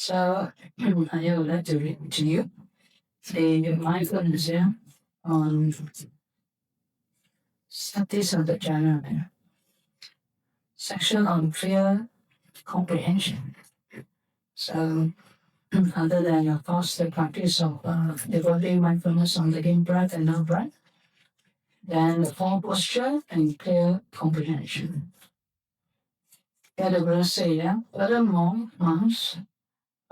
So I would like to read to you the mindfulness here on Satis of the Channel section on clear comprehension. So other than of course the practice of devoting mindfulness on the in breath and out breath, then the form posture and clear comprehension. Here the Buddha say that furthermore,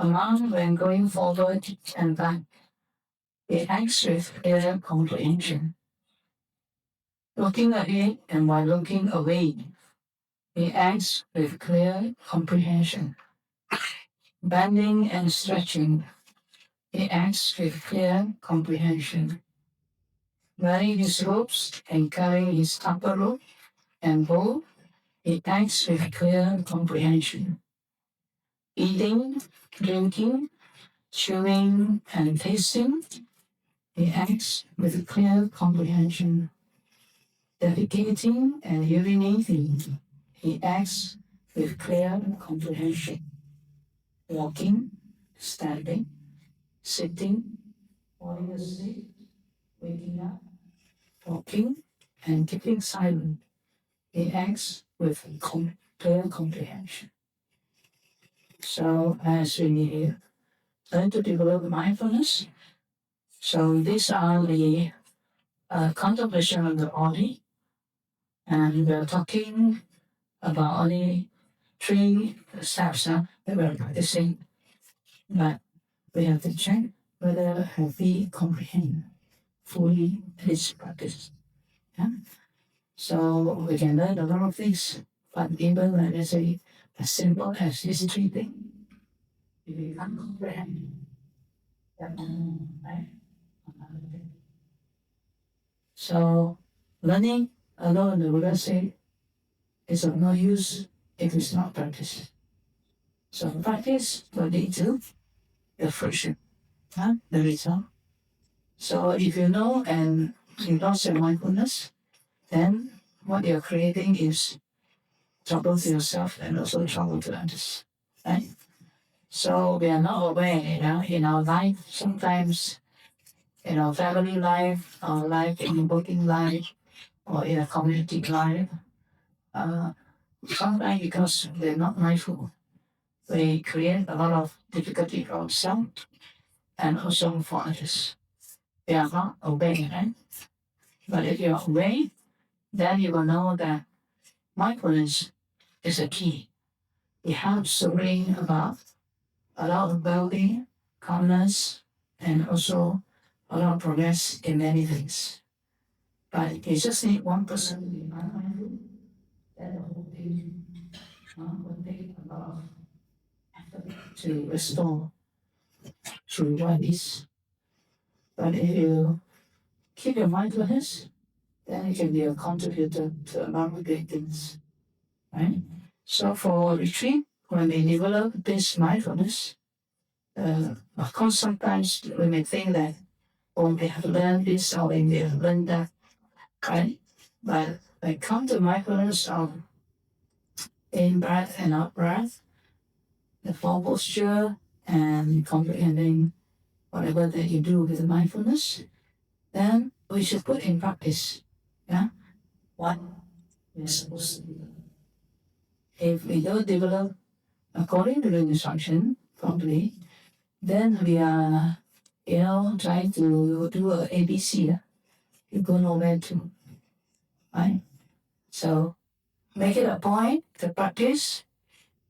a monk when going forward and back, it acts with clear comprehension. Looking ahead and while looking away, it acts with clear comprehension. Bending and stretching, it acts with clear comprehension. Wearing his robes and carrying his upper robe and bowl, it acts with clear comprehension. Eating, drinking, chewing, and tasting, it acts with clear comprehension. Defecating and urinating, it acts with clear comprehension. Walking, standing, sitting, falling asleep, waking up, talking, and keeping silent, it acts with clear comprehension. So as we learn to develop mindfulness, so these are the contemplation of the body, and we're talking about only 3 steps that we're practicing, but we have to check whether have we comprehend fully this practice. Yeah? So we can learn a lot of things, but even when I say as simple as this 3 things, if we can't comprehend, right? So learning alone, the Buddha said, is of no use if it's not practiced. So practice will lead to the fruition, the result. So if you know and you lost your mindfulness, then what you're creating is trouble to yourself and also trouble to others, right? So we are not aware, in our life, sometimes in our family life, our life in working life, or in a community life, sometimes because we're not mindful, we create a lot of difficulty for ourselves and also for others. We are not aware, right? But if you're aware, then you will know that mindfulness is a key. It helps to bring about a lot of well-being, calmness, and also a lot of progress in many things. But you just need one person to be mindful, then the whole thing will take a lot of effort to restore to what is. But if you keep your mindfulness, then you can be a contributor to a lot of great things, right? So for retreat, when we develop this mindfulness, of course, sometimes we may think that, oh, we have learned this or we have learned that, right? But when it comes to mindfulness of in breath and out breath, the form posture and comprehending whatever that you do with the mindfulness, then we should put in practice, what we're supposed to do. If we don't develop according to the instruction properly, then we are, trying to do a ABC. You go nowhere too, right? So make it a point to practice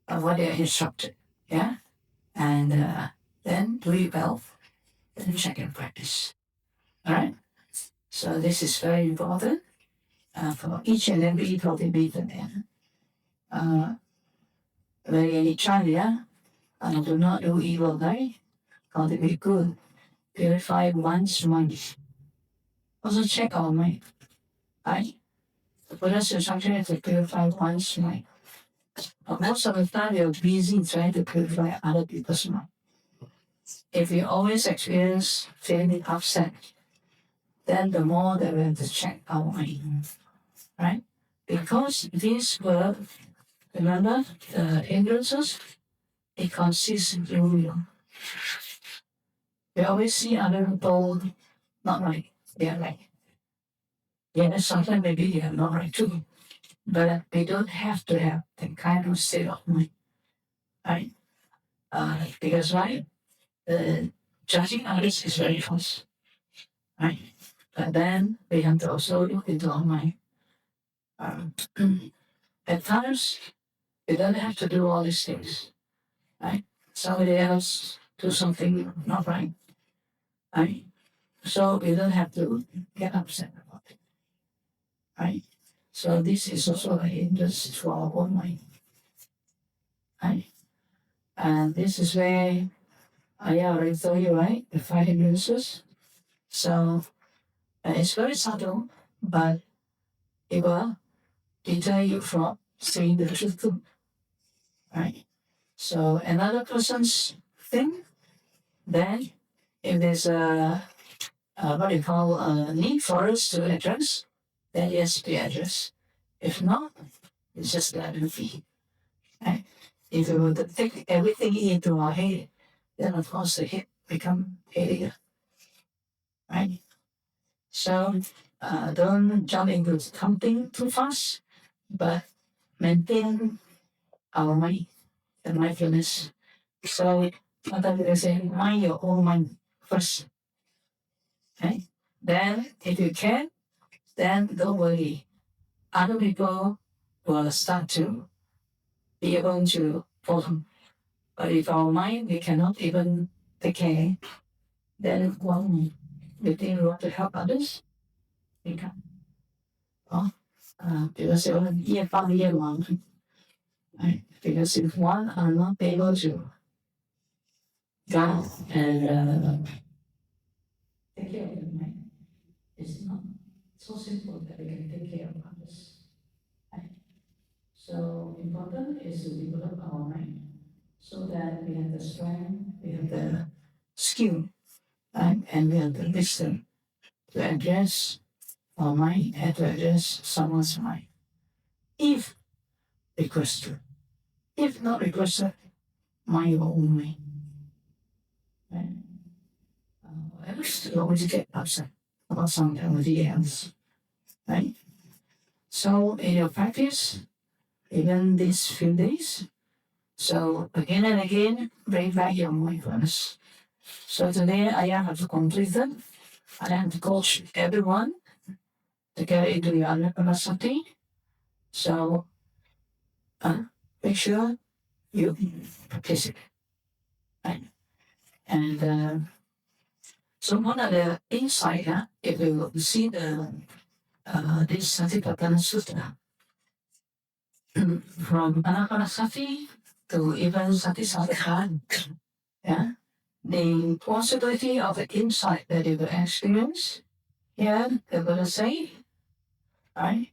what you're instructed, and then do it well, then check and practice. All right. So this is very important for each and every cultivator. Very any child, do not do evil, right? Cultivate good, purify one's mind. Also check our mind, right? The Buddha's instruction is to purify one's mind. But most of the time, you're busy trying to purify other people's mind. If you always experience feeling upset, then the more that we have to check our mind, right? Because these were, remember, the hindrances, it consists in real. We always see other people not right. They're right. Yeah, sometimes maybe they are not right too. But we don't have to have that kind of state of mind. Right? Because why? Judging others is very fast. Right? But then we have to also look into our mind. At times, we don't have to do all these things. Right? Somebody else do something not right. Right? So we don't have to get upset about it. Right? So this is also an interest for our own mind. Right? And this is where I already told you, right? The 5 hindrances. So it's very subtle, but it will deter you from seeing the truth too. Right? So another person's thing, then if there's what you call a need for us to address, then yes, we address. If not, it's just let it be. Right? If we were to take everything into our head, then of course the head become heavier. Right? So don't jump into something too fast, but maintain our mind and mindfulness. So sometimes they say, mind your own mind first. Right? Then if you can, then don't worry. Other people will start to be able to follow. But if our mind we cannot even take care, then well, we think we want to help others, we can't. Well, because it will be a long. Right? Because if one are not able to guide and take care of the mind, it's not so simple that we can take care of others. Right? So important is to develop our mind so that we have the strength, we have the skill, right? And we have the wisdom to address our mind and to address someone's mind. If requested. If not requested, mind your own mind. Right? I wish to always get upset about somebody else. Right? So in your practice, even these few days, so again and again, bring back your mindfulness. So today I have completed. I have to coach everyone to get into the anapanasati. So make sure you participate. Right? And so one of the insight, if you see the this Satipatthana Sutta, from Anapanasati to even Satisatthana, yeah, the possibility of the insight that you will experience, yeah, the Buddha say, right?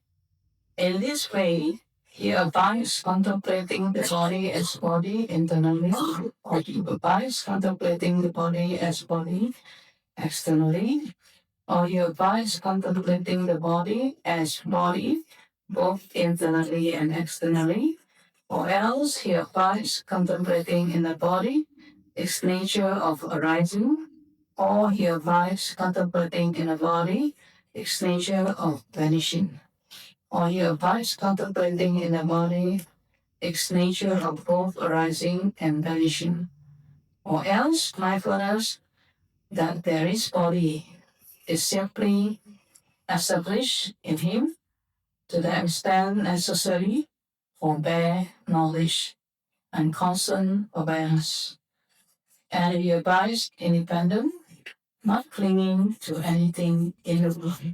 In this way, he abides contemplating the body as body internally, or he abides contemplating the body as body externally, or he abides contemplating the body as body both internally and externally, or else he abides contemplating in the body its nature of arising, or he abides contemplating in the body its nature of vanishing, or he abides contemplating in the body its nature of both arising and vanishing, or else mindfulness that there is body is simply established in him to the extent necessary for bare knowledge and constant awareness. And he abides independent, not clinging to anything in the world.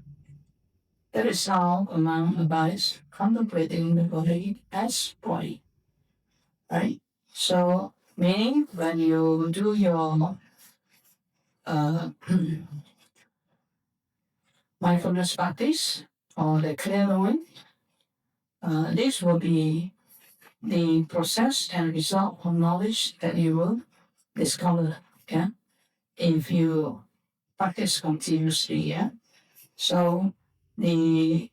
That is how a monk abides contemplating the body as body. Right? So, meaning when you do your mindfulness practice or the clear knowing, this will be the process and result of knowledge that you will discover. Yeah, if you practice continuously. Yeah, so the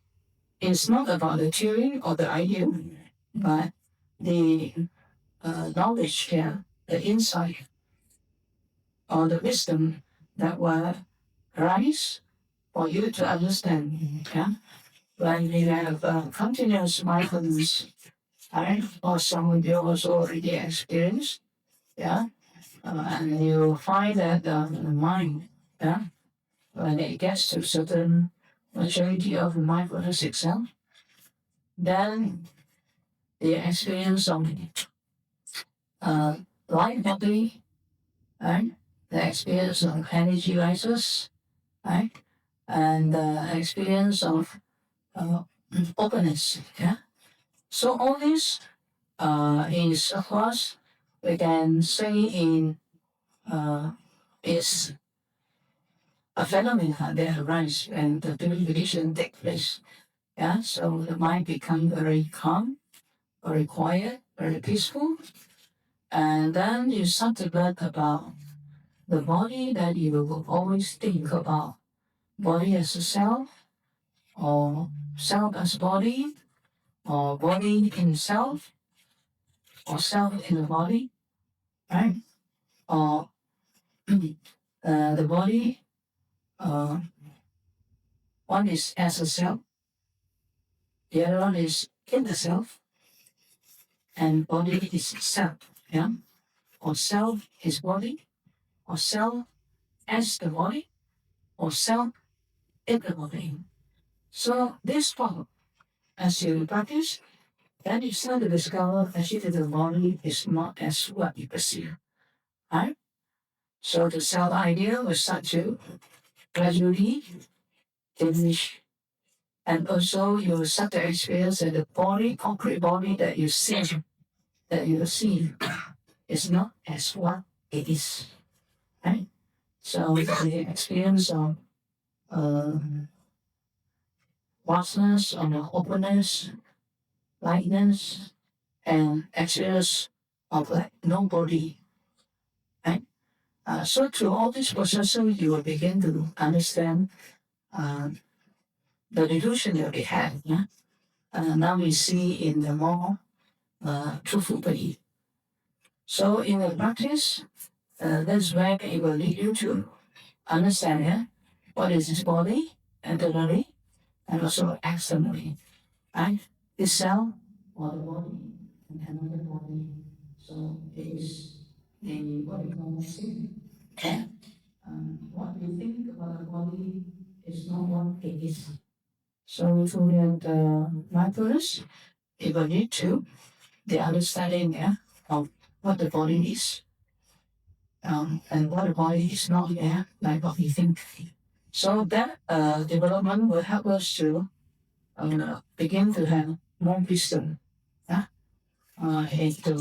it's not about the theory or the idea, but the knowledge. Yeah, the insight or the wisdom that will arise for you to understand. Yeah? When we have continuous mindfulness, right? Or some of you also already experienced, yeah? And you find that the mind, yeah, when it gets to certain maturity of mindfulness itself, then the experience of light body, right? The experience of energy rises, right? And the experience of openness, yeah? So all this is, of course, we can say is a phenomenon that arises when the purification takes place. Yeah, so the mind becomes very calm, very quiet, very peaceful, and then you start to learn about the body that you will always think about body as a self, or self as body, or body in self, or self in the body, right? Or the body, uh, one is as a self, the other one is in the self, and body is self, yeah? Or self is body, or self as the body, or self in the body. So this part, as you practice, then you start to discover actually that the body is not as what you perceive, right? So the self idea will start to gradually diminish. And also you will start to experience that the body, concrete body that you see is not as what it is, right? So the experience of uh, vastness, or openness, lightness, and experience of like nobody, right? So through all these processes, you will begin to understand uh, the delusion that we have. Yeah? Now we see in the more truthful way. So in the practice, that's where it will lead you to understand, yeah, what is this body internally and also externally. Right? This cell or the body and another body. So it is the what we call sin. Yeah? What we think about the body is not what it is. So through the mindfulness, it will lead to the understanding, yeah, of what the body is, and what the body is not, yeah, like what we think. So that development will help us to begin to have more wisdom, yeah, into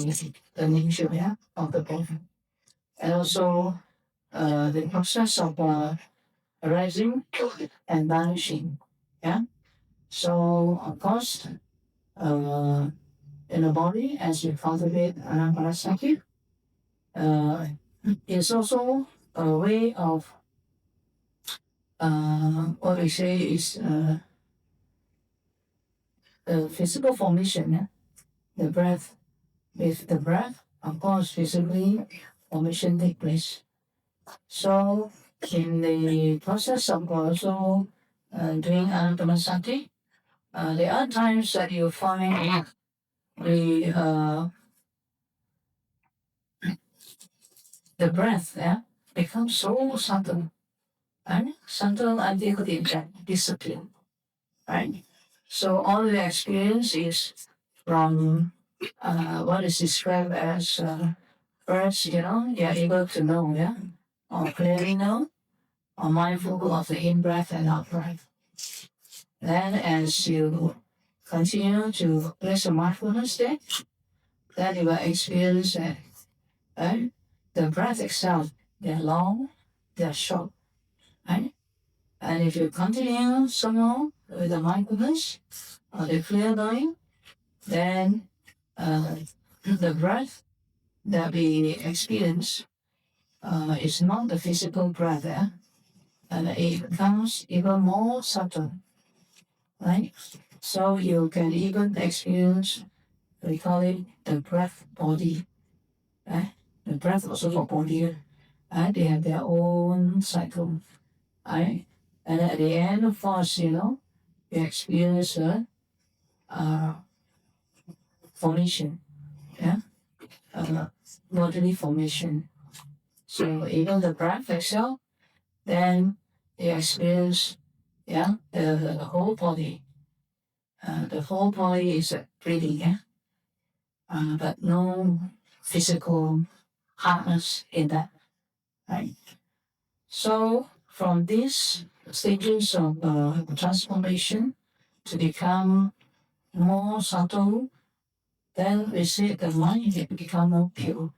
the nature, yeah, of the body. And also the process of arising and vanishing. Yeah. So of course, in the body, as you cultivate anapanasati, it's also a way of what we say is the physical formation. Yeah? The breath, with the breath, of course, physically formation take place. So in the process of also doing anapanasati, there are times that you find the the breath, yeah, becomes so subtle, right? Subtle until it disappears, right? So all the experience is from what is described as first, you're able to know, yeah, or clearly know, or mindful of the in breath and out breath. Then as you continue to place a mindfulness there, then you will experience that, right? The breath itself, they're long, they're short, right? And if you continue somehow with the mindfulness or the clear knowing, then the breath that we experience is not the physical breath, and it becomes even more subtle, right? So you can even experience, we call it the breath body, right? the breath also for body, and they have their own cycle, right? And at the end of fast, you experience a formation, yeah, bodily formation. So even the breath itself, then you experience, the whole body. The whole body is breathing, yeah, but no physical hardness in that, right? So from these stages of transformation to become more subtle, then we see the mind can become more pure.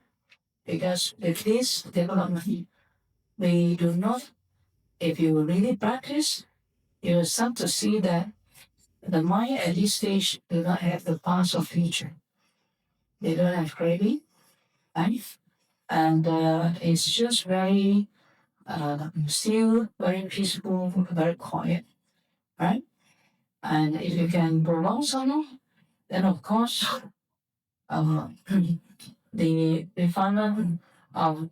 Because with this development, we do not, if you really practice, you will start to see that the mind at this stage do not have the past or future. They don't have craving, right? And it's just very, still very peaceful, very quiet, right? And if you can prolong some, then of course, uh, the refinement of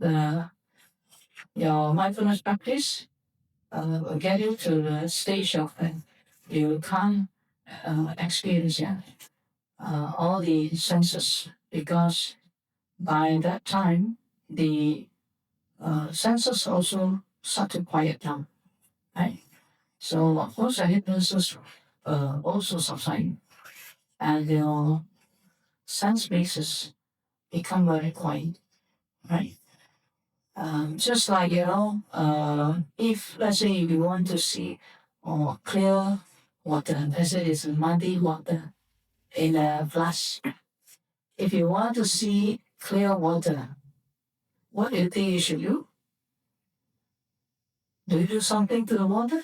your mindfulness practice will get you to the stage of you can't experience all the senses, because by that time the senses also start to quiet down, right? So of course the hypnosis also subside, and your sense bases become very quiet, right? Just like if let's say you want to see clear water, let's say it's muddy water in a glass. If you want to see clear water, what do you think you should do? Do you do something to the water?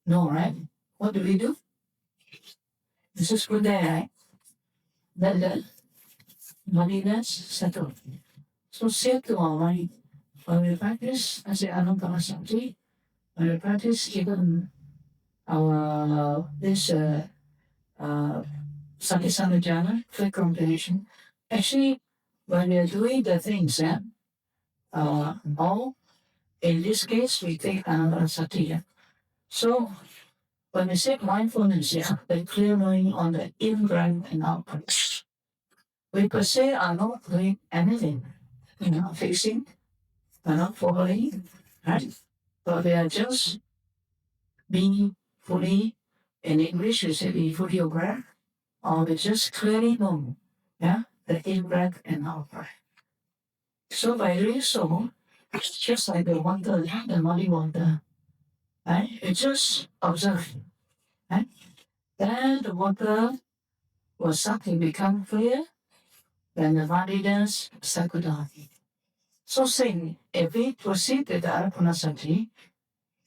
No, right? What do we do? This is put there, right? Let the muddiness settle. So say to our mind, when we practice, I say Anupanasanti, when we practice even our this Sati clear comprehension, actually when we are doing the things, all in this case we take Anapanasati. So when we say mindfulness, the clear knowing on the in breath and out breath, we per se are not doing anything. We're not fixing, we're not following, right? But we are just being fully, in English we say be fully aware, or we just clearly know, the in breath and out breath. So by doing so, it's just like the water, the muddy water, right? You just observe, right? Then the water will suddenly become clear, then the muddiness settle down. So saying, if we proceed with the Arapanasati,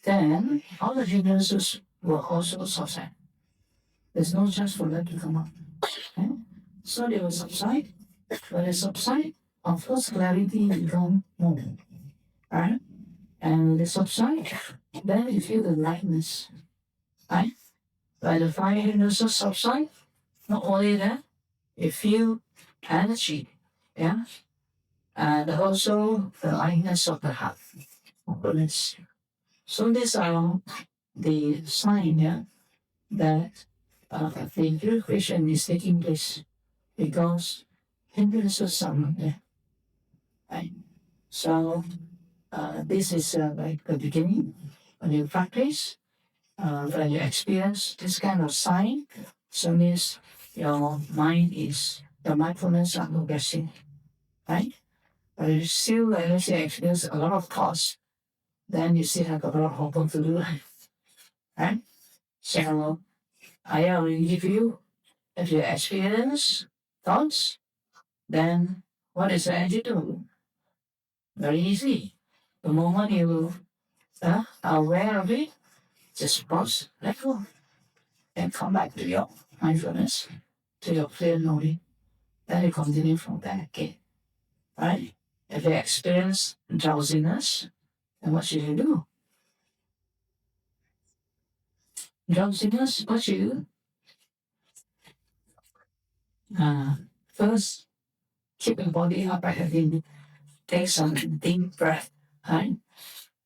then all the hindrances will also subside. There's no chance for them to come up. Okay? So they will subside. When they subside, of course, clarity will become more. Right? And when they subside, then you feel the lightness. Right? When the five hindrances subside, not only that, you feel energy. Yeah? And also the lightness of the heart. Openness. So these are the sign, that the purification is taking place, because hindrances are not there. Right? So this is like the beginning. When you practice, when you experience this kind of sign, so means your mindfulness are progressing, right? But you still, let's say, experience a lot of thoughts, then you still have a lot of homework to do, right? So I will give you, if you experience thoughts, then what is the attitude? Very easy. The moment you are aware of it, just pause, let go, and come back to your mindfulness, to your clear knowing. Then you continue from there again, right? If you experience drowsiness, then what should you do? Drowsiness, what should you do? First, keep your body upright again. Take some deep breath, right?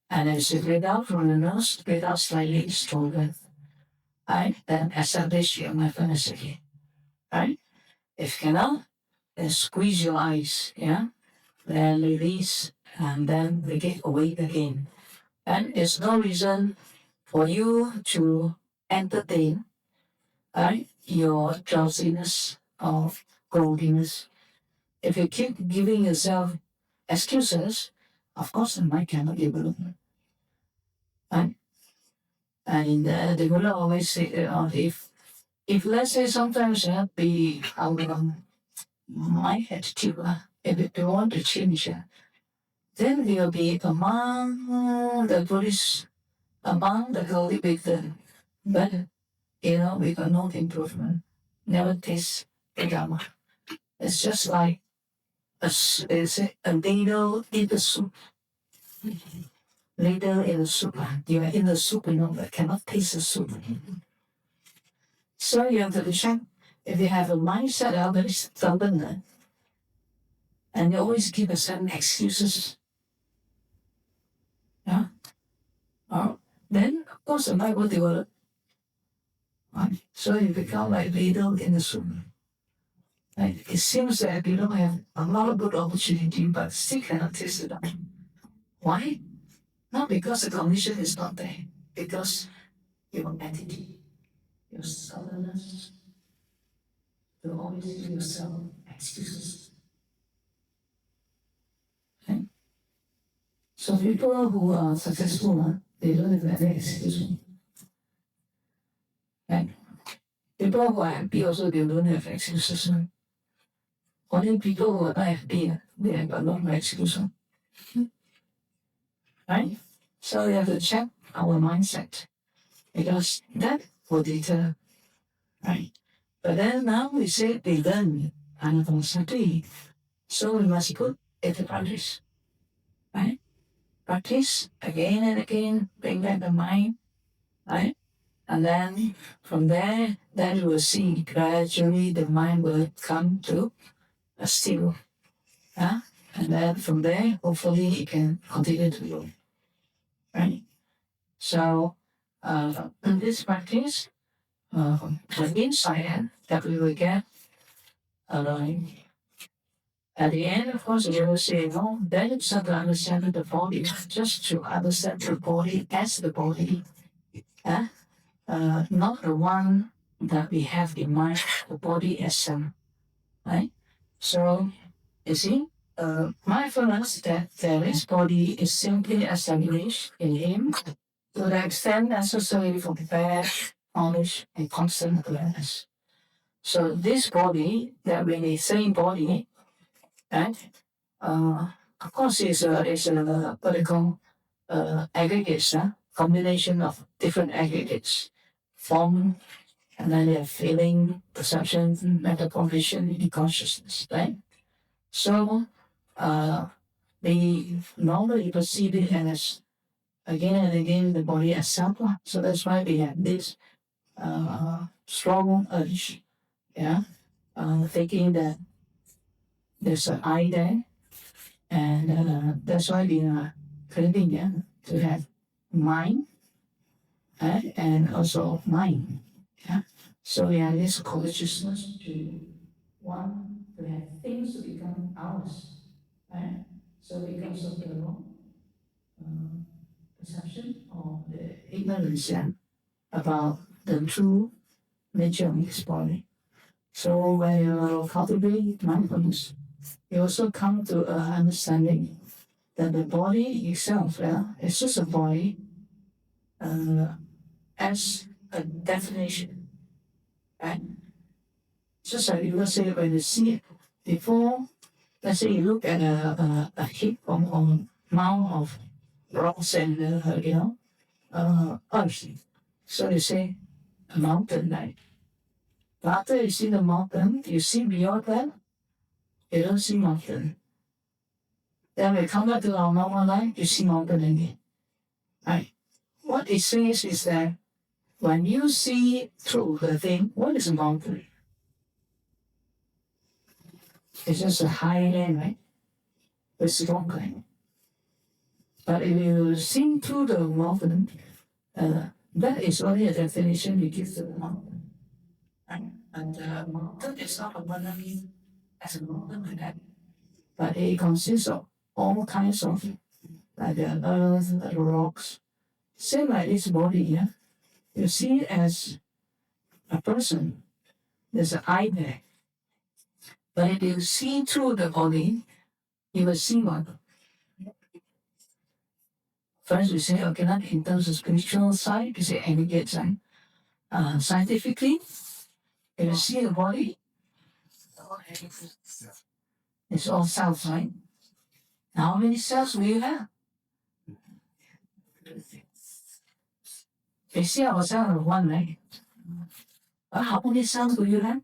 And as you breathe out from the nose, breathe out slightly stronger, right? Then establish your mindfulness again, right? If you cannot, then squeeze your eyes, yeah? Then release, and then we get awake again. And there's no reason for you to entertain, right, your drowsiness or grogginess. If you keep giving yourself excuses, of course the mind cannot develop. Right? And the Buddha always say, if let's say sometimes be our mind attitude, if we want to change, then we will be among the Buddhists, among the cultivated. But we got no improvement. Never taste the Dhamma. It's just like a ladle in the soup. Ladle in the soup. You are in the soup, but cannot taste the soup. So you have to check if you have a mindset that is stubborn and you always give certain excuses. Yeah. Then of course the mind will develop. Right? So you become like ladle in the soup. Right? It seems that you don't have a lot of good opportunity, but still cannot taste it. Why? Not because the condition is not there, because your attitude, your stubbornness, you always give yourself excuses. Okay? So people who are successful, they don't have any excuse. Right? People who are happy also, they don't have excuses. Only people who are not happy, they have a lot of excuses. Right? So we have to check our mindset, because that will deter, right? But then now we say they learn Anapanasati, so we must put it to practice, right? Practice again and again, bring back the mind, right? And then from there, then you will see gradually the mind will come to a still, yeah? And then from there, hopefully it can continue to grow, right? So in this practice, the insight that we will get aligned. At the end, of course, we will say, no, then it's not to understand the body, just to understand the body as the body, not the one that we have in mind, the body as some, right? So, you see, mindfulness that there is body is simply established in him to the extent necessary for prepared knowledge and constant awareness. So this body, that when they say body, right, of course it's a what they call aggregates, combination of different aggregates, form, and then they have feeling, perception, mental condition, and consciousness, right? So they normally perceive it as again and again the body as self. So that's why we have this strong urge, yeah, thinking that there's an I there, and that's why we are craving, to have mind, and also mind. Yeah? So we have this consciousness to want to have things to become ours. Right? So because of the wrong perception or the ignorance, about the true nature of this body. So when you cultivate mindfulness, you also come to an understanding that the body itself, is just a body as a definition. Right? Just like you say when you see it before, let's say you look at a heap on mound of rocks and earth. So you say a mountain, right? But after you see the mountain, you see beyond that, you don't see mountain. Then we come back to our normal life, you see mountain again. Right? What it says is that when you see through the thing, what is a mountain? It's just a high end, right? It's stronger. But if you see through the mountain, that is only a definition you give to the mountain. And the mountain is not abundantly as a mountain like that. But it consists of all kinds of, like the earth, the rocks. Same like this body, yeah? You see it as a person. There's an eye there. But if you see through the body, you will see what? First, we say, okay, not in terms of spiritual side, you say aggregate side. Scientifically, if you see the body, it's all cells, right? Now, how many cells do you have? We see ourselves as one, right? But how many cells do you have?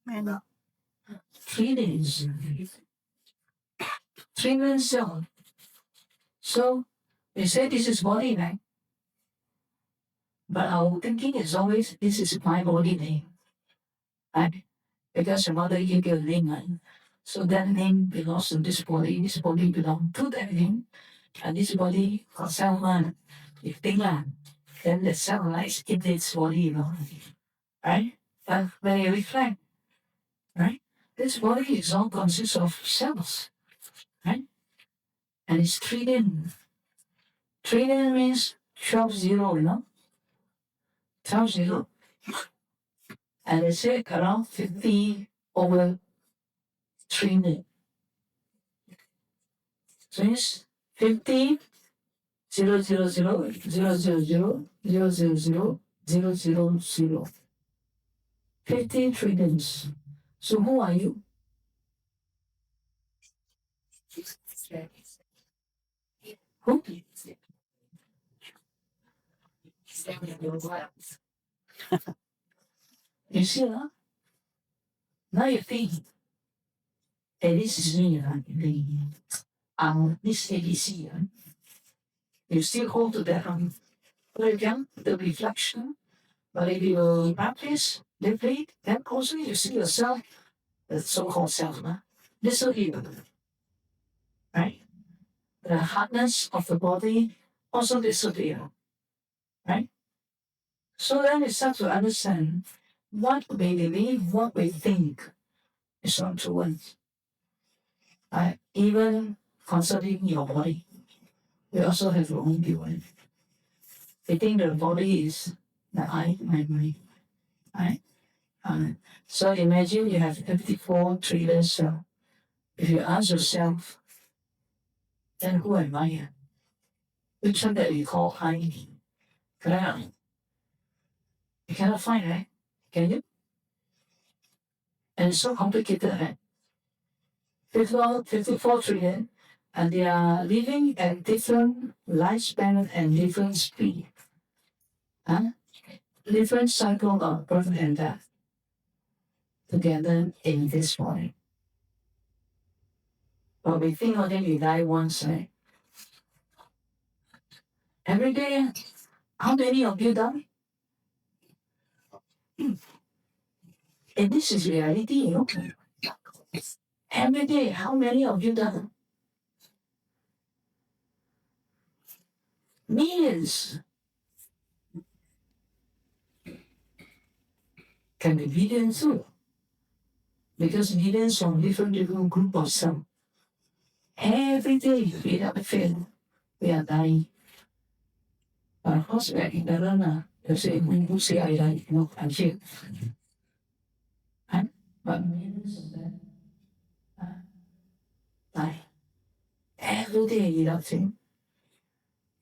Many. Trillions. Trillion cells. So, we say this is body, right? But our thinking is always, this is my body name. Right? Because your mother gave you a name, right? So that name belongs to this body belongs to that name, and this body got cell one. If think then the cell lies in this body, you know. Right? But when you reflect, right? This body is all consists of cells, right? And it's trillion. Trillion means 12 zero, you know? 12 zero. And they say around 50 over trillion. So it's 50 0 0 0 0 0 0 0 0 0 0 0 0. 15 trillions. So who are you? Who? You see, huh? Now you think, hey, this is me, this ABC, huh? You still hold to that, but again, the reflection. But if you practice deeply, then also you see yourself, the so-called self, huh? Disappear, right? The hardness of the body also disappear, right? So then we start to understand what we believe, what we think is not true ones. Even concerning your body, we also have our own view. We think the body is the I, my mind, right? So imagine you have 54 trillion cells. If you ask yourself, then who am I? Which one that we call I? Correct? You cannot find, right? Can you? And it's so complicated, right? 54 trillion, and they are living at different lifespan and different speed. Huh? Different cycle of birth and death together in this body. But we think only we die once, right? Every day, how many of you die? And this is reality, you know. Every day, how many of you die? Millions. Can be billions too. Because millions from different group of cells. Every day, without fail, we are dying. But of course, we are ignorant. You say, who say I die? No, I'm here. But millions of them die. Every day without fail.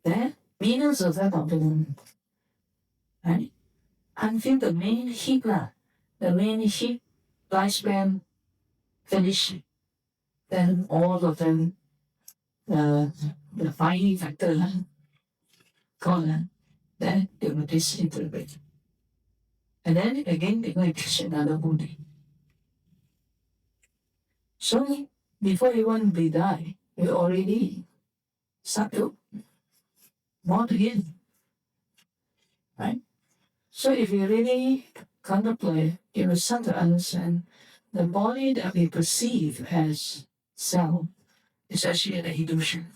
Then, millions of them are born. Right? Until the main heat, the main heat lifespan finish. Then all of them, the fighting factor gone. Then they will disintegrate. And then again, they're going to catch another body. So before even we die, we already start to born again. Right? So if you really contemplate, you will start to understand the body that we perceive as self is actually an illusion.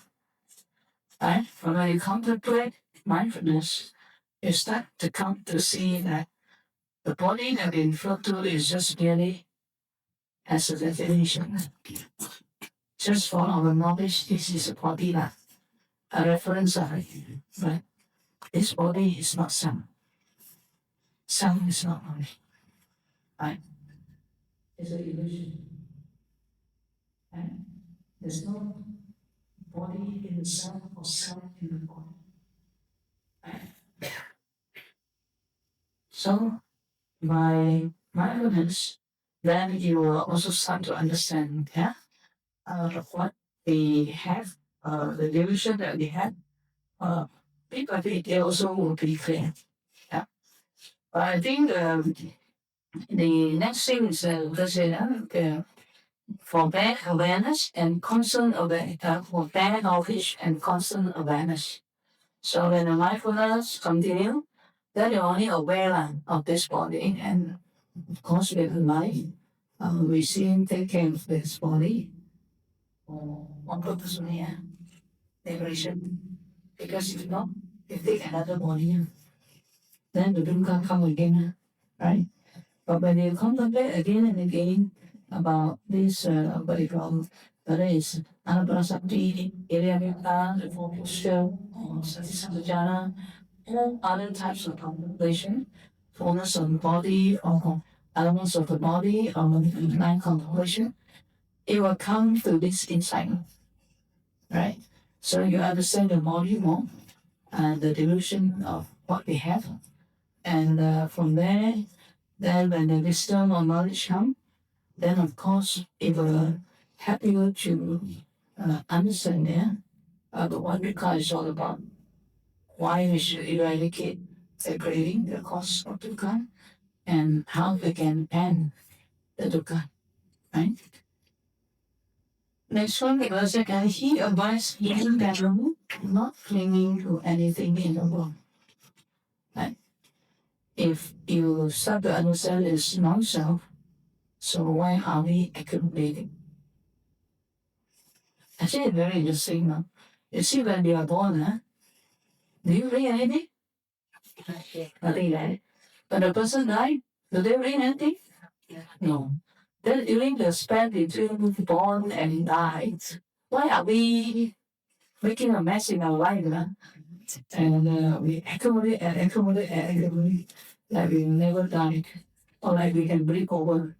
Right? When you contemplate mindfulness, you start to come to see that the body that we refer to is just merely as a definition. Just for our knowledge, this is a body, a reference, right? This body is not self. Self is not knowledge. Right? It's an illusion. And there's no body in the self or self in the body. Right? So, by mindfulness, then you will also start to understand, what we have, the delusion that we have, bit by bit, they also will be clear. Yeah. But I think the next thing is, let's say, for bad awareness and constant awareness, for bad knowledge and constant awareness. So when the mindfulness continue, then you're only aware of this body, and of course with life, we see him take care of this body for one purpose only, liberation. Because if not, if take another body, then the dream can come again, right? But when you contemplate again and again about this, what you call, whether it's anapanasati, Ariya Vihara, the four posture, or Satisambhajana, all other types of contemplation, fullness of the body, or elements of the body, or nine contemplation, it will come to this insight, right? So you understand the body more, and the delusion of what we have, and from there, then when the wisdom or knowledge come, then of course it will help you to understand what Vika is all about, why we should eradicate the craving, the cause of dukkha, and how we can end the dukkha, right? Next one, because he advised living that not clinging to anything in the world. Right? If you start to understand it's non-self, so why are we accumulating? Actually, it's very interesting. No? You see, when we are born, do you bring anything? Nothing, right? When a person died, do they bring anything? No. Then during the span between born and died, why are we making a mess in our life? And we accumulate and accumulate and accumulate, like we never die, or like we can break over.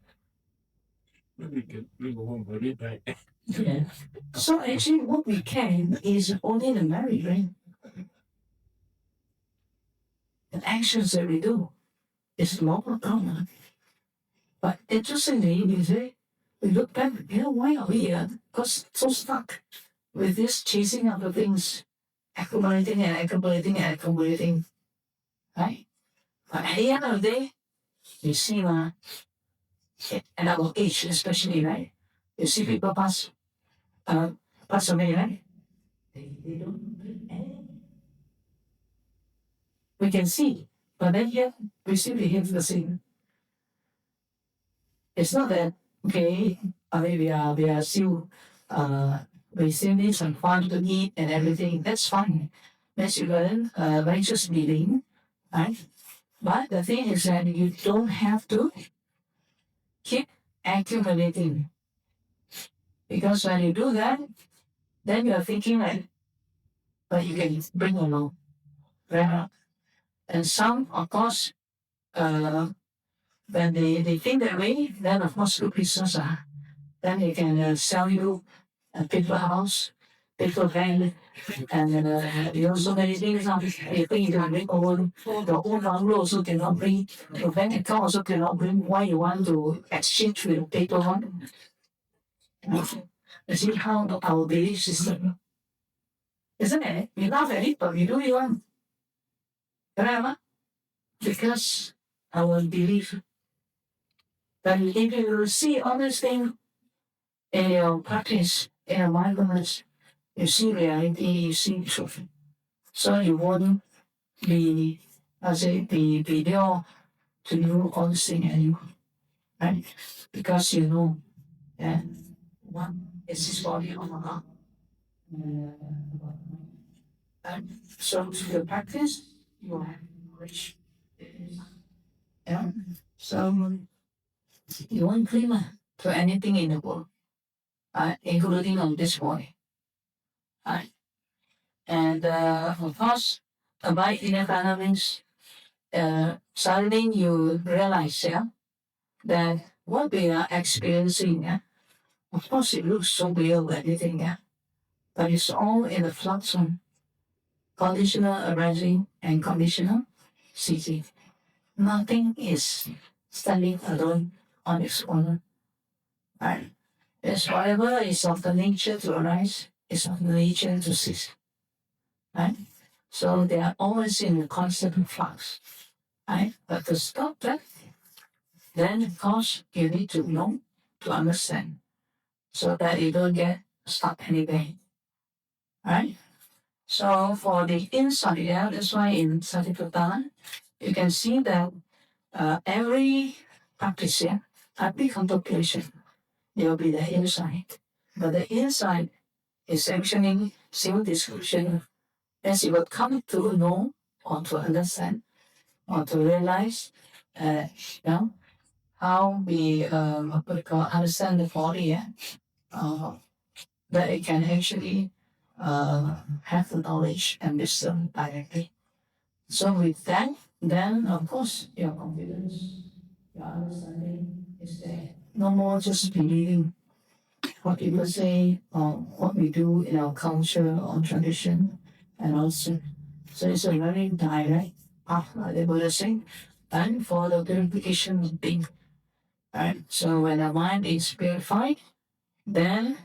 We can break over very bad. Yeah. So actually, what we can is only the memory, right? The actions that we do is local karma. But interestingly, you say, we look back, why are we so stuck with this chasing after things, accumulating and accumulating and accumulating, right? But at the end of the day, you see, at our age especially, right? You see people pass away, right? They don't bring anything. We can see, but then yet we still behave the same. It's not that okay. I mean, we are still we still need some fun to eat and everything. That's fine. That's you learn righteous living, right? But the thing is that you don't have to keep accumulating, because when you do that, then you are thinking like, but you can bring along, right? And some, of course, when they think that way, then of course good business, then they can sell you a paper house, paper van, and so many things. You think you can bring over the whole bungalow also cannot bring, the bank account also cannot bring. Why you want to exchange with a paper one? You see how our belief system, isn't it? We laugh at it, but we do it one. Correct? Because our belief. But if you see all these things in your practice, in your mindfulness, you see reality, you see truth. So you won't be, be there to do all these things anymore. right? Because you know that what is this body all about. And so through the practice, you will have knowledge. Yeah. So you won't cling to anything in the world, including on this body. Right? And of course, by inner kind means suddenly you realize, yeah, that what we are experiencing, yeah, of course it looks so real, everything, yeah, but it's all in the flux of conditional arising and conditional ceasing. Nothing is standing alone on its own. Right? It's whatever is of the nature to arise, is of the nature to cease. Right? So they are always in a constant flux. Right? But to stop that, then of course you need to know, to understand, so that you don't get stuck anywhere. Right? So for the insight, yeah, that's why in Satipatthana, you can see that every practice, yeah, every contemplation, there will be the insight. But the insight is actually simple description as you would come to know or to understand or to realize, you know, how we what we call understand the body, yeah, that it can actually have the knowledge and wisdom directly. So with that, then of course your confidence, your understanding is there. No more just believing what people say or what we do in our culture or tradition, and also so it's a very direct path, like the Buddha saying, and for the purification of being. Right? So when the mind is purified, then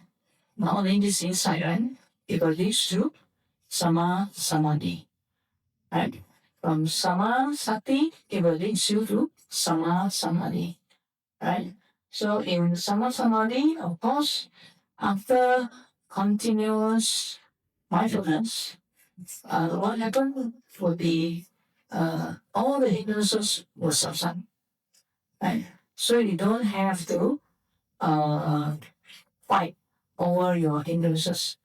not only this insight, right, it will lead to sama samadhi. Right? From sama sati, it will lead you to sama samadhi. Right? So in sama samadhi, of course, after continuous mindfulness, what happened would be all the hindrances will subside. Right? So you don't have to uh, fight over your hindrances.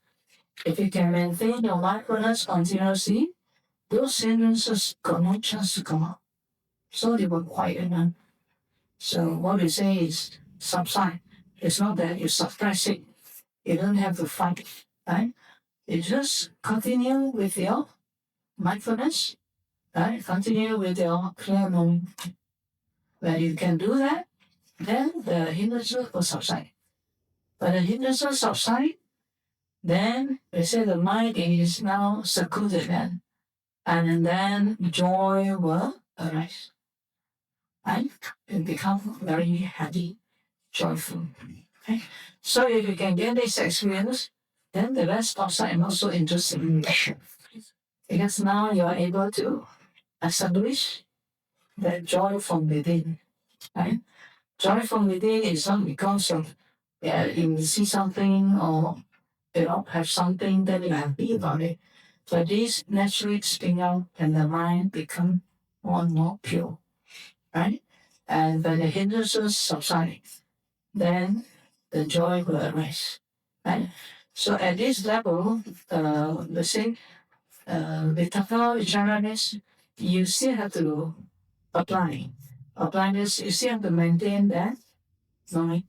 If you can maintain your mindfulness continuously, those hindrances got no chance to come up. So they were quiet enough. So what we say is subside. It's not that you suppress it. You don't have to fight it, right? You just continue with your mindfulness, right? Continue with your clear knowing. When you can do that, then the hindrances will subside. When the hindrances subside, then we say the mind is now secluded then. And then joy will arise. Right? And become very happy, joyful. Right? So if you can get this experience, then the rest outside and also interesting. Because now you are able to establish that joy from within. Right? Joy from within is not because of you see something or you don't have something, then you're happy about it. But these naturally spring out and the mind become more and more pure. Right? And when the hindrances subside, then the joy will arise. Right? So at this level, the same Vitaka Vicharanis, you still have to apply. Apply this, you still have to maintain that knowing.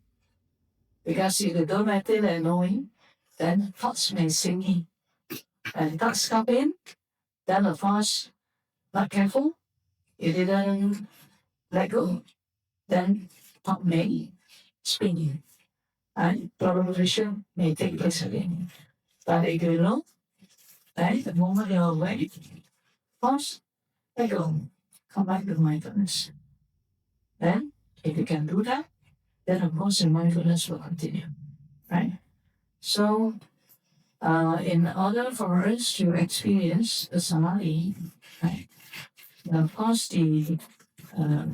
Because if you don't maintain that knowing, then thoughts may sink in. And thoughts come in, then of course, not careful, you didn't let go, then thought may spin in. And polarization may take place again. But if you know, right, the moment you're awake, pause, let go, come back to mindfulness. Then, if you can do that, then of course your mindfulness will continue, right? So, in order for us to experience the samadhi, right, of course the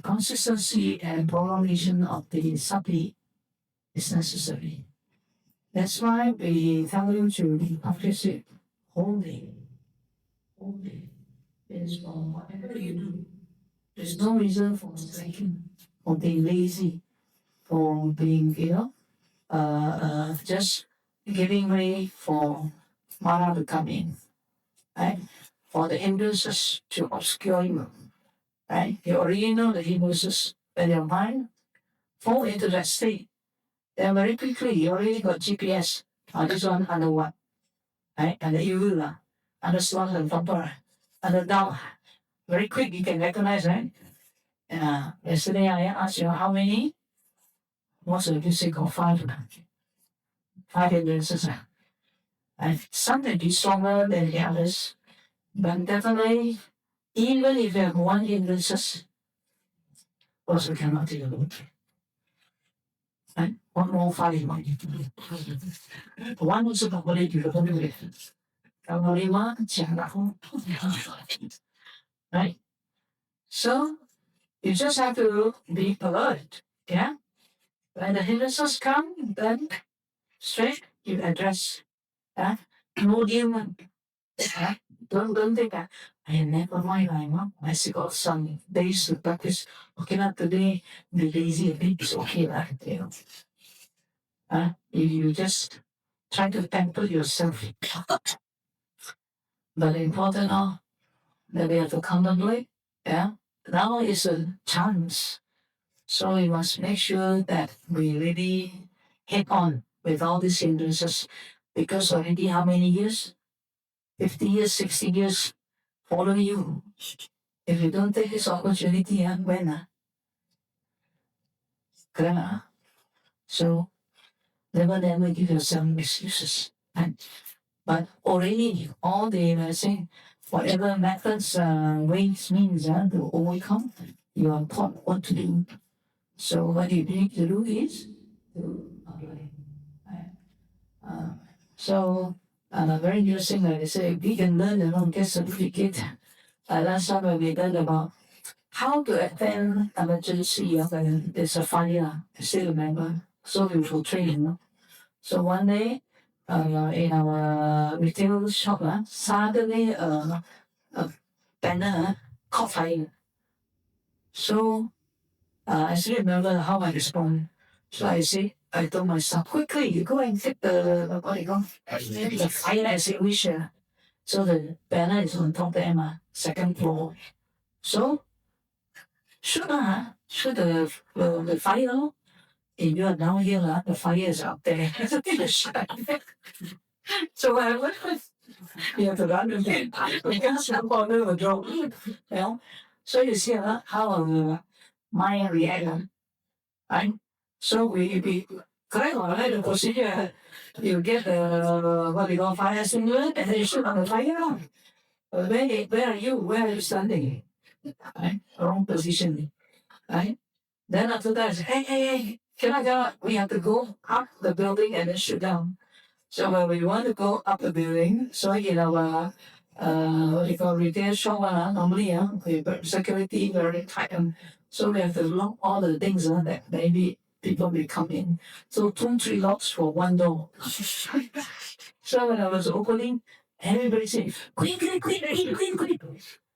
consistency and prolongation of the sati is necessary. That's why we tell you to practice it wholly, wholly. Means from whatever you do, there's no reason for slacking or being lazy. for being, just giving way for Mara to come in, right? For the hindrances to obscure you, right? You already know the hindrances when your mind fall into that state. Then very quickly you already got GPS. This one under what? Right? And the evil, and the sloth and proper, and the doubt. Very quick you can recognize, right? Yesterday I asked you how many. Most of you say got five hindrances. And some may be stronger than the others, but definitely, even if you have one hindrances, also cannot take a look. And one more five might need to do. One also not really do it. Right? So you just have to be alert. Yeah? When the hindrances come, then straight you address. No human. Don't think that I never mind I still got some days to practice. Okay, not today, be lazy a bit, it's okay, you just try to temper yourself. But important that we have to contemplate, yeah. Now is a chance. So we must make sure that we really head on with all these hindrances because already how many years? 50 years, 60 years following you. If you don't take this opportunity, when? So never give yourself excuses. But already all the saying, whatever methods, ways, means to overcome, you are taught what to do. So what you need to do is to apply. Right? So very interesting that they say we can learn and get certificate. Last time when we learned about how to attend emergency when there's a fire, I still remember. So we will train. So one day, in our retail shop, suddenly a banner caught fire. So I still remember how I respond. So I told myself, quickly, you go and get the, what do you call, the fire extinguisher. So the banner is on top there, second floor. So, shoot the fire. If you are down here, the fire is up there. So what happened? You have to run with it. Because I'm going to drop. So you see how our mind react. Right? So we correct or right, the procedure, you get the, what we call fire extinguisher, and then you shoot on the fire. Where are you? Where are you standing? Right? Wrong position. Right? Then after that, hey, cannot, we have to go up the building and then shoot down. So when we want to go up the building, so in our what you call retail shop, normally security very tight, so we have to lock all the things that maybe people may come in. So 2-3 locks for one door. So when I was opening, everybody said, quick.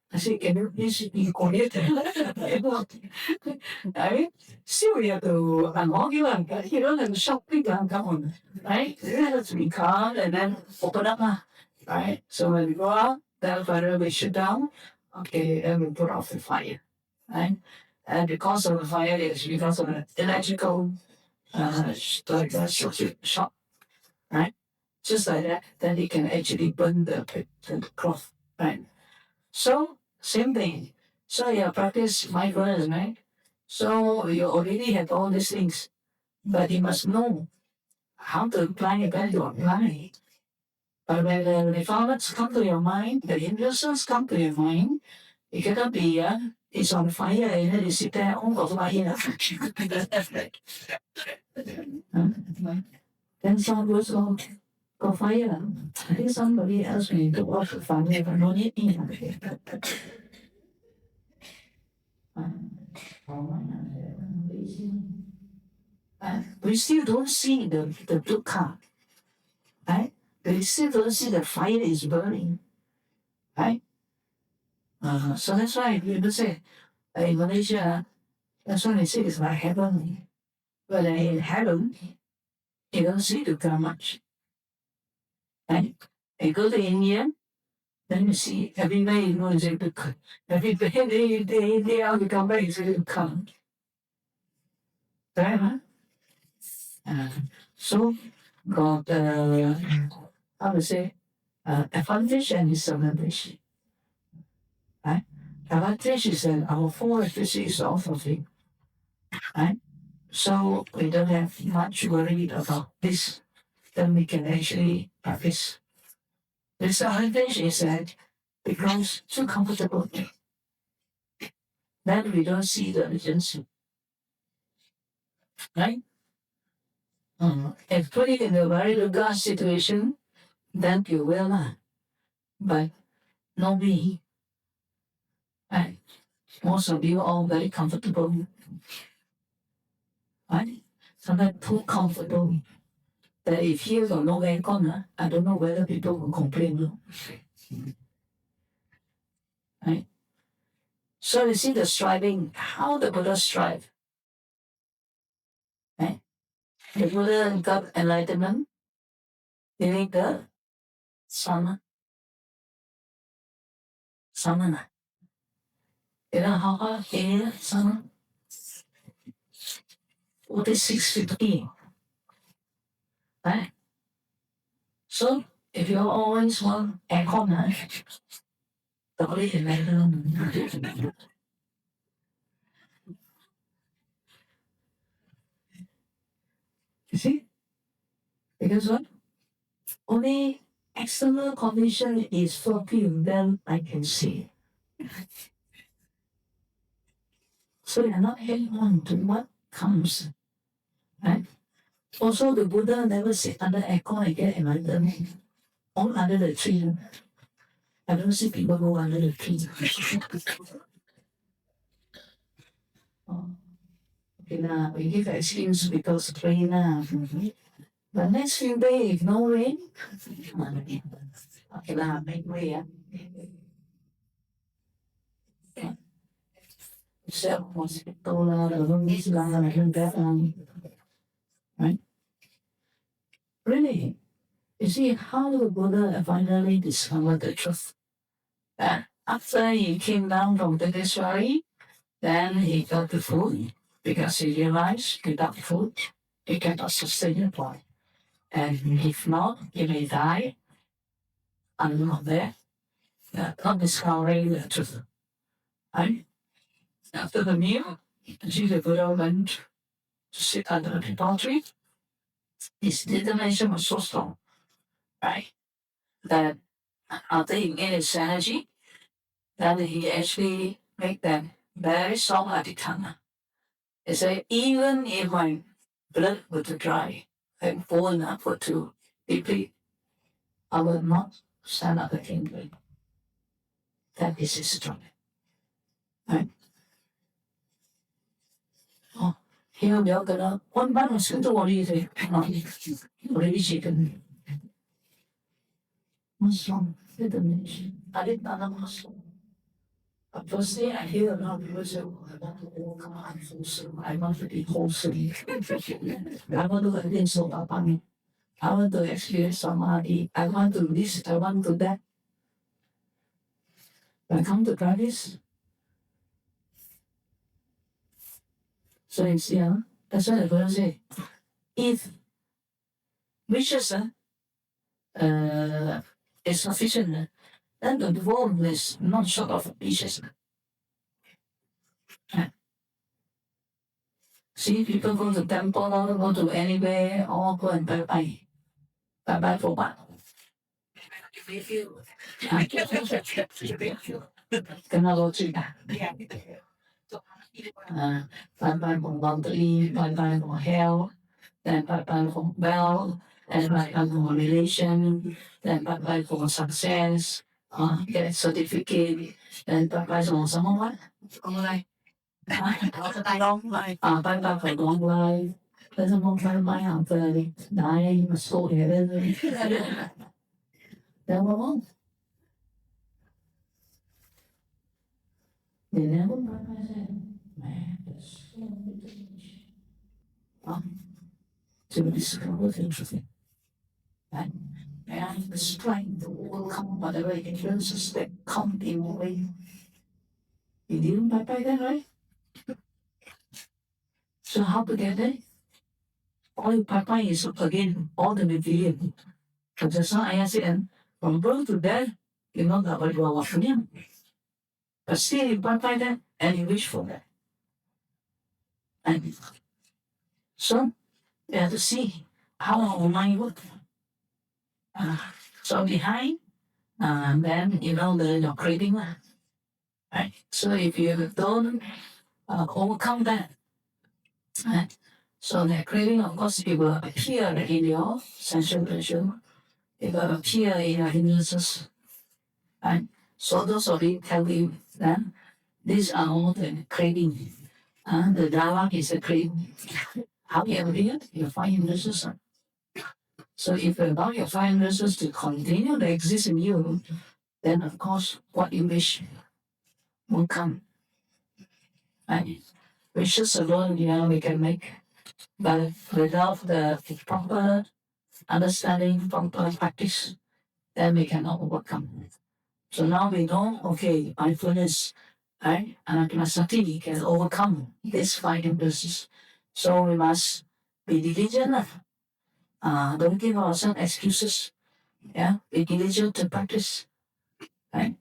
I said, can you please be quiet? Right? Still, we have to unlock you and the shop big come on. Right? You have to be calm and then open up. Right? So when we go out, then fire we shut down. Okay, then we put off the fire. Right? And the cause of the fire is because of the electrical like that short. Right? Just like that, then it can actually burn the cloth. Right? So, same thing. So, you practice mindfulness, right? So, you already have all these things, but you must know how to apply it when you apply. But when the thoughts come to your mind, the hindrances come to your mind, it cannot be, it's on fire, and then you sit there, oh, fire. Then someone goes, oh, go fire. I think somebody else may go off the fire, but not me. We still don't see the dukkha, right? We still don't see the fire is burning, right? So that's why people say in Malaysia, that's why they say it's like heaven. But in heaven, you don't see the car much. Right? You go to India, then you see every day you go to the car. Every day out you come back, you see the car. Right? Huh? So, got, how to say, advantage and disadvantage. Right? Advantage is that our full efficiency is off of it. Right? So we don't have much worried about this. Then we can actually practice. Disadvantage is that becomes too comfortable. Then we don't see the urgency. Right? If put it in a very regard situation, then you will not. But no me. Right? Most of you all very comfortable. Right? Sometimes too comfortable. That if here got no aircon, I don't know whether people will complain. No? Right? So you see the striving, how the Buddha strive. Right? The Buddha got enlightenment during the samana. You know how hard it is, samana? 4650. Right? So if you always want aircon, the only enlightenment. You see? Because what? Only external condition is fulfilled, then I can see. So you're not hanging on to what comes. Right? Also, the Buddha never sit under aircon and get enlightenment. All under the tree. I don't see people go under the tree. Oh, okay, now we give excuse because of rain. But next few days, if no rain, okay, now make way. Self hospital, this right? Really? You see how the Buddha finally discovered the truth. After he came down from the Deshwari, then he got the food because he realized without food, he cannot sustain the body. And if not, he may die unknown there, not discovering the truth. Right? After the meal, the Buddha went to sit under the peepal tree. His determination was so strong, right? That after he gained his energy, then he actually made them very strong adhikana. He said, even if my blood were to dry and full enough for to deplete, I will not stand up against it. That is his strength. Right? Oh, here we are gonna one by one to what do you think? What do you chicken? Muslim, determination. I didn't know Muslim. But firstly, I hear a lot of people say, oh, I want to walk wholesome. I want to be wholesome. I want to against so I want to experience samadhi. I want to this. I want to that. When I come to practice, so you see, that's why the Buddha say, if wishes is sufficient, then the world is not short of wishes. See, people go to temple, or go to anywhere, or go and bye-bye. Bye-bye for what? Kena lo cerita. Bye-bye for boundary, bye-bye for health, then bye-bye for wealth, then bye-bye for relation, then bye-bye for success, get a certificate, then bye-bye for someone. Long life. Bye-bye for long life. There's a long time my uncle died, he was so heaven. Then what else? They never bye-bye said, man, that's so good. to discover everything. And the strength to overcome whatever hindrances that come in your way. You didn't by that, right? So how to get there? All you papa is again all the material. So just now I said, from birth to death, you know that what you are watching. But still you papa that and you wish for that. And so you have to see how our mind works. So behind, then you know the craving, right? So if you don't overcome that, right? So the craving, of course, it will appear in your sensual pleasure. It will appear in your hindrances, right? So those of you tell you that these are all the craving. The dialogue is a craving. How you ever do it? You find hindrances. So if you allow your five hindrances to continue to exist in you, then of course what you wish will come. Right? Wishes alone, we can make, but without the proper understanding, proper practice, then we cannot overcome. So now we know, okay, mindfulness, right? Anapanasati can overcome these five hindrances. So we must be diligent. Don't give ourselves excuses. Yeah, be diligent to practice. Right?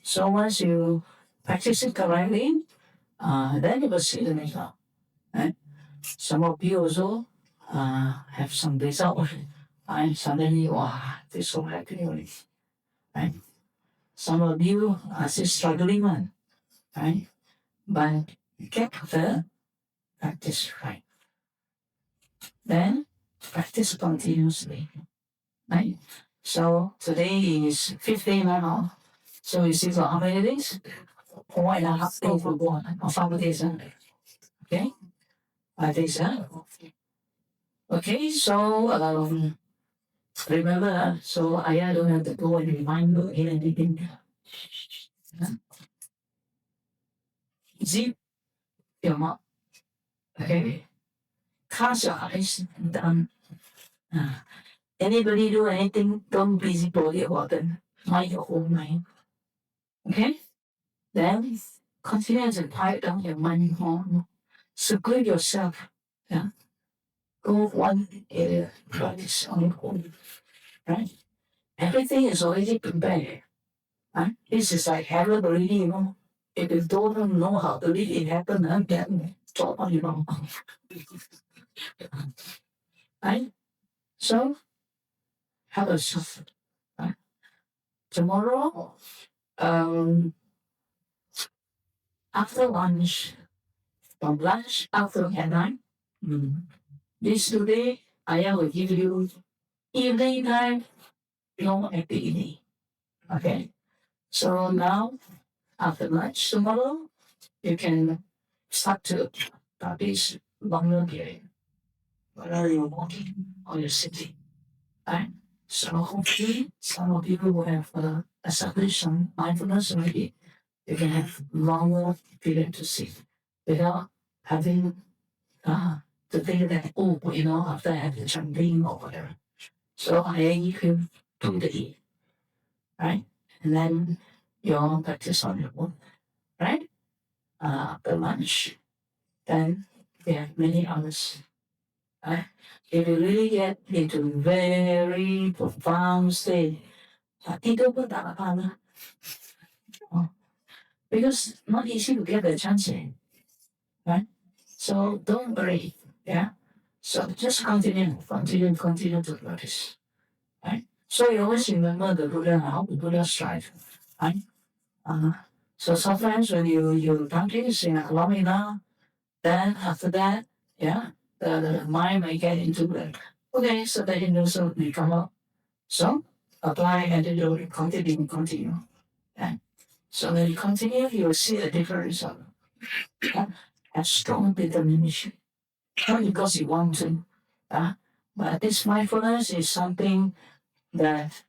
So once you practice it correctly, then you will see the result. Right? Some of you also have some result, and suddenly, wow, they're so happy. Right? Some of you are still struggling one, right? But get the practice right. Then practice continuously, right? So today is 5th day now. So you see for how many days? 4.5 days will go on, or 5 days. Okay? 5 days. Okay, so remember, so I don't have to go and remind you again and again. Zip your mouth. Okay? Close your eyes. Done. Anybody do anything, don't busybody about it. Mind your own mind. Okay? Then continue to quiet down your mind more. Seclude yourself. Yeah. Go one area, practice on your own. Right? Everything is already prepared. Right? This is like heaven already, If you don't know how to live in heaven, then talk on your own. Right? So, help yourself. Right? Tomorrow, after lunch, from lunch after midnight, this today, I will give you evening time, no activity. Okay? So now, after lunch tomorrow, you can start to practice longer period, whether you're walking or you're sitting. Right? So hopefully, some of you will have established some mindfulness already. You can have longer period to sit without having to think that, oh, after I have the chanting or whatever. So I can do the right? And then you all practice on your own, right? After lunch, then we have many hours. Right? If you really get into very profound state, tidur pun tak apa-apa. Because not easy to get the chance, right? So don't worry, yeah? So just continue to practice, right? So you always remember the Buddha, how the Buddha strive, right? So sometimes when you practice long enough, then after that, yeah, the mind may get into the, okay, so the hindrance may come up. So apply and then you continue. Yeah. So when you continue, you'll see a different result. Yeah. A strong determination. Not because you want to, but this mindfulness is something that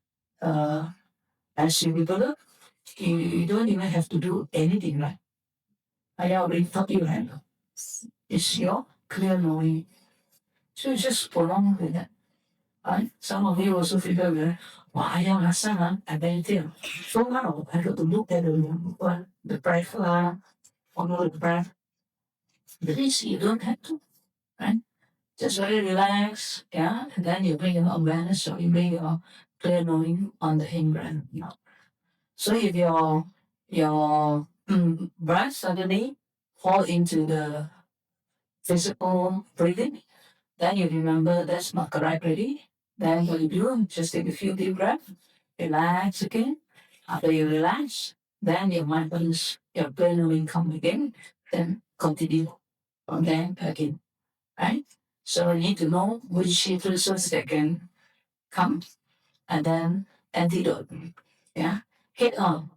as you develop, you don't even have to do anything, right? I already taught you, right? It's your clear knowing. So you just prolong with that. Right? Some of you also figure that, why am I saying I meditate? So now I got to look at the breath, follow the breath. Please, you don't have to, right? Just very relax, yeah, and then you bring your awareness or you bring your clear knowing on the in breath. So if your breath suddenly fall into the physical breathing, then you remember that's not correct breathing. Then what you do, just take a few deep breaths, relax again. After you relax, then your mindfulness, your clear knowing come again, then continue from there again, right? So you need to know which influences that can come and then antidote. Yeah, hit on,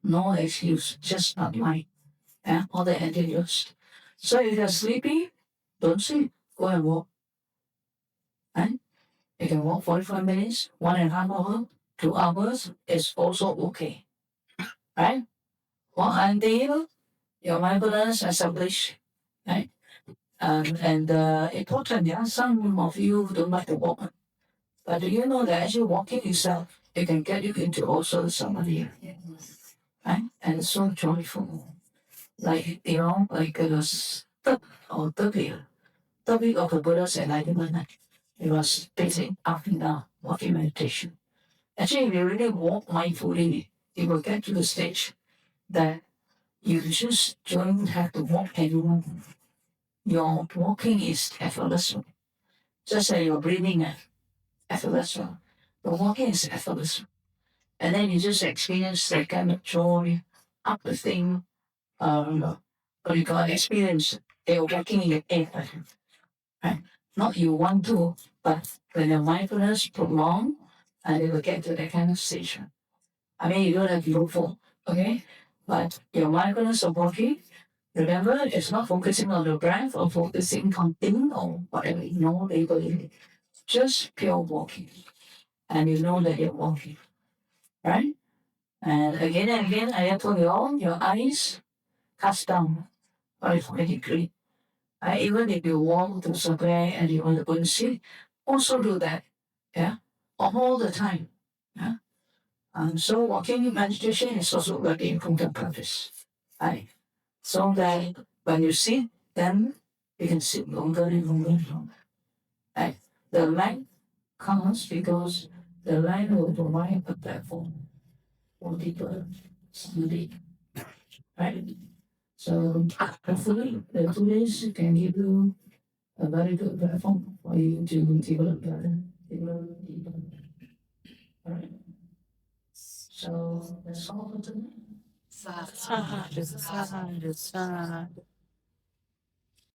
no excuse, just not mine. Yeah, all the antidotes. So if you're sleepy, don't sleep. Go and walk. Right? You can walk 45 minutes, 1.5 hours, 2 hours is also okay. Right? Walk until your mindfulness established. Right? And important, yeah, some of you don't like to walk. But do you know that actually walking itself, it can get you into also samadhi. Right? And it's so joyful. Like, like the step or the week of the Buddha's enlightenment. It was basic up and down, walking meditation. Actually, if you really walk mindfully, you will get to the stage that you just don't have to walk anymore. Your walking is effortless. Just like your breathing is effortless. Your walking is effortless. And then you just experience that kind of joy, uplifting, what you call experience. You're walking in the air. Right? Not you want to, but when your mindfulness prolong, and you will get to that kind of stage. I mean, you don't have to look for, okay? But your mindfulness of walking, remember, it's not focusing on the breath or focusing on thing or whatever, no labeling. Just pure walking. And you know that you're walking, right? And again, I have told you all, your eyes cast down 45 degrees. Even if you walk to somewhere and you want to go and sit, also do that. Yeah, all the time. Yeah. So walking meditation is also very important practice. Right. So that when you sit, then you can sit longer and longer and longer. Right. The light comes because the light will provide a platform for people study. Right. So hopefully the 2 days can give you a very good platform for you to develop better, develop deeper. All right. So that's all for today. Sadhu, sadhu, sadhu.